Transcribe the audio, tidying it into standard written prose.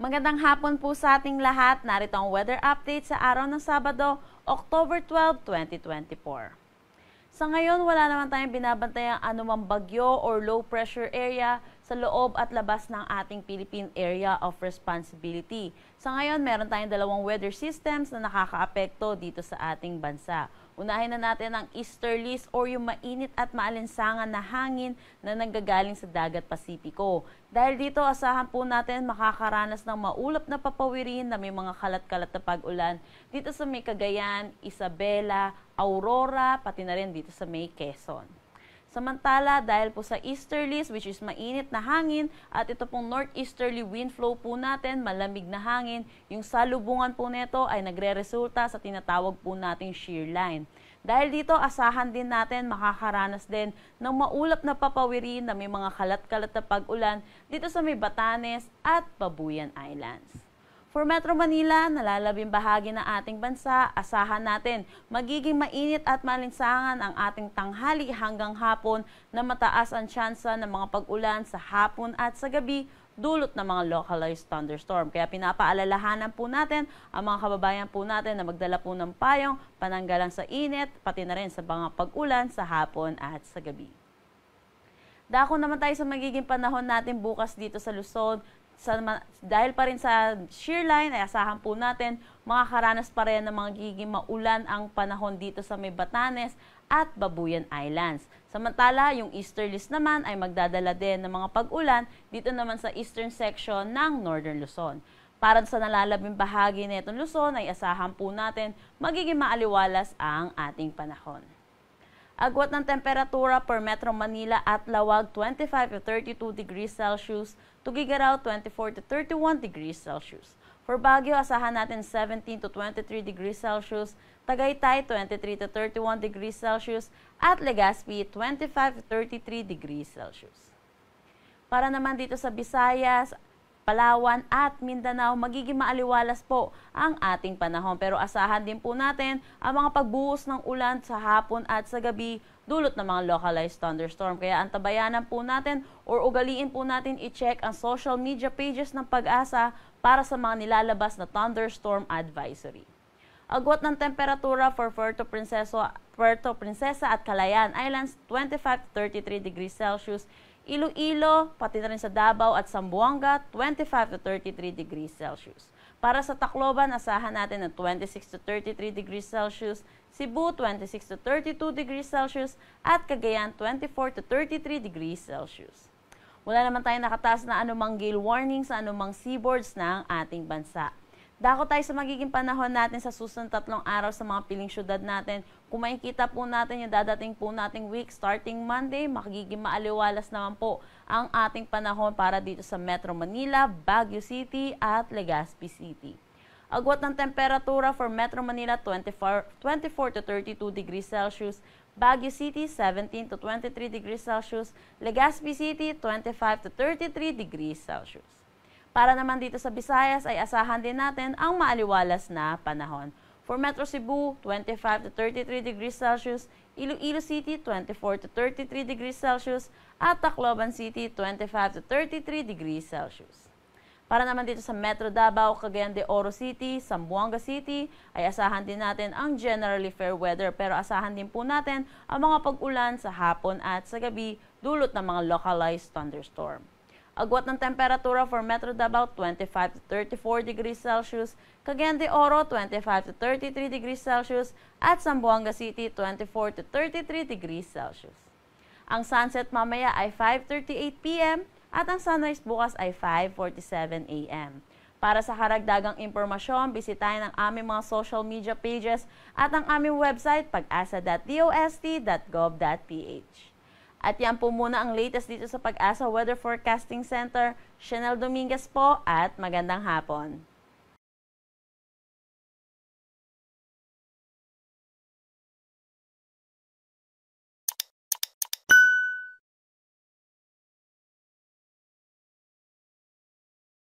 Magandang hapon po sa ating lahat. Narito ang weather update sa araw ng Sabado, October 12, 2024. Sa ngayon, wala naman tayong binabantayang anumang bagyo or low pressure area sa loob at labas ng ating Philippine Area of Responsibility. Sa ngayon, meron tayong dalawang weather systems na nakakaapekto dito sa ating bansa. Unahin na natin ang easterlies or yung mainit at maalinsangan na hangin na nanggagaling sa dagat Pasipiko. Dahil dito, asahan po natin makakaranas ng maulap na papawirin na may mga kalat-kalat na pag-ulan dito sa may Cagayan, Isabela, Aurora, pati na rin dito sa may Quezon. Samantala, dahil po sa easterlies, which is mainit na hangin, at ito pong northeasterly wind flow po natin, malamig na hangin, yung salubungan po nito ay nagre-resulta sa tinatawag po nating shear line. Dahil dito, asahan din natin makakaranas din ng maulap na papawirin na may mga kalat-kalat na pag-ulan dito sa may Batanes at Babuyan Islands. For Metro Manila, nalalabing bahagi ng ating bansa, asahan natin magiging mainit at malinsangan ang ating tanghali hanggang hapon na mataas ang tsansa ng mga pag-ulan sa hapon at sa gabi dulot ng mga localized thunderstorm. Kaya pinapaalalahanan po natin ang mga kababayan po natin na magdala po ng payong, pananggalang sa init, pati na rin sa mga pag-ulan sa hapon at sa gabi. Dako naman tayo sa magiging panahon natin bukas dito sa Luzon. Dahil pa rin sa shear line, ay asahan po natin makakaranas pa rin ng magiging maulan ang panahon dito sa may Batanes at Babuyan Islands. Samantala, yung easterlies naman ay magdadala din ng mga pag-ulan dito naman sa eastern section ng Northern Luzon. Para sa nalalabing bahagi nitong Luzon ay asahan po natin magiging maaliwalas ang ating panahon. Agwat ng temperatura per Metro Manila at Lawag 25 to 32 degrees Celsius, Tugigaraw 24 to 31 degrees Celsius. For Baguio, asahan natin 17 to 23 degrees Celsius, Tagaytay 23 to 31 degrees Celsius, at Legazpi 25 to 33 degrees Celsius. Para naman dito sa Visayas, Palawan at Mindanao, magiging maaliwalas po ang ating panahon. Pero asahan din po natin ang mga pagbuhos ng ulan sa hapon at sa gabi dulot ng mga localized thunderstorm. Kaya antabayanan po natin or ugaliin po natin i-check ang social media pages ng Pag-asa para sa mga nilalabas na thunderstorm advisory. Agwat ng temperatura for Puerto Princesa at Calayan Islands, 25 to 33 degrees Celsius, Iloilo, pati na rin sa Davao at Zamboanga, 25 to 33 degrees Celsius. Para sa Tacloban, asahan natin ng 26 to 33 degrees Celsius, Cebu, 26 to 32 degrees Celsius, at Cagayan, 24 to 33 degrees Celsius. Wala naman tayong nakataas na anumang gale warning sa anumang seaboards ng ating bansa. Dako tayo sa magiging panahon natin sa susunod 3 araw sa mga piling syudad natin. Kung makikita po natin yung dadating po nating week, starting Monday, makikiging maaliwalas naman po ang ating panahon para dito sa Metro Manila, Baguio City at Legazpi City. Agwat ng temperatura for Metro Manila, 24 to 32 degrees Celsius, Baguio City, 17 to 23 degrees Celsius, Legazpi City, 25 to 33 degrees Celsius. Para naman dito sa Visayas ay asahan din natin ang maaliwalas na panahon. For Metro Cebu, 25 to 33 degrees Celsius, Iloilo City, 24 to 33 degrees Celsius, at Tacloban City, 25 to 33 degrees Celsius. Para naman dito sa Metro Davao, Cagayan de Oro City, Zamboanga City, ay asahan din natin ang generally fair weather, pero asahan din po natin ang mga pag-ulan sa hapon at sa gabi dulot ng mga localized thunderstorm. Agwat ng temperatura for Metro Davao, 25 to 34 degrees Celsius, Cagayan de Oro, 25 to 33 degrees Celsius, at Zamboanga City, 24 to 33 degrees Celsius. Ang sunset mamaya ay 5:38 p.m. at ang sunrise bukas ay 5:47 a.m. Para sa karagdagang impormasyon, bisitahin ang aming mga social media pages at ang aming website pag-asa.dost.gov.ph. At yan po muna ang latest dito sa Pag-asa Weather Forecasting Center. Chanel Dominguez po at magandang hapon.